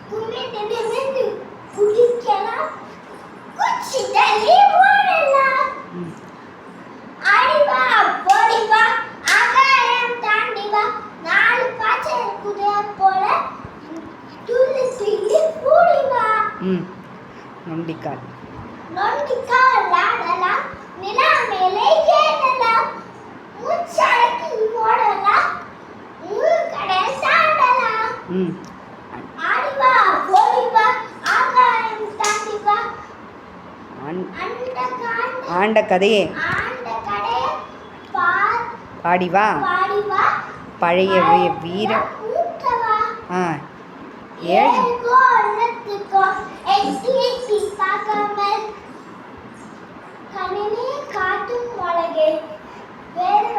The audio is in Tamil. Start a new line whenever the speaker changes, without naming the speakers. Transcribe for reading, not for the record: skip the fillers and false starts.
குமிழ்ந்து நிமிர்ந்து குதிக்கலாம், குச்சி தள்ளி ஓடலாம். ஆடிவா போடிவா ஆகாயம் தாண்டிவா, நாலு பாய்ச்சல் குதிரை போல துள்ளி துள்ளி ஓடிவா.
நொண்டிக்கால்
நொண்டிக்கால் ஆடலாம், நிலா மேலே ஏறலாம், மூச்சடக்கி ஓடலாம், கடல் தாண்டலாம். ஆடிவா போடிவா ஆகாயம் தாண்டிவா,
ஆண்ட கதையே பாடிவா, பழைய வீர
காட்டும் உலகே வேறு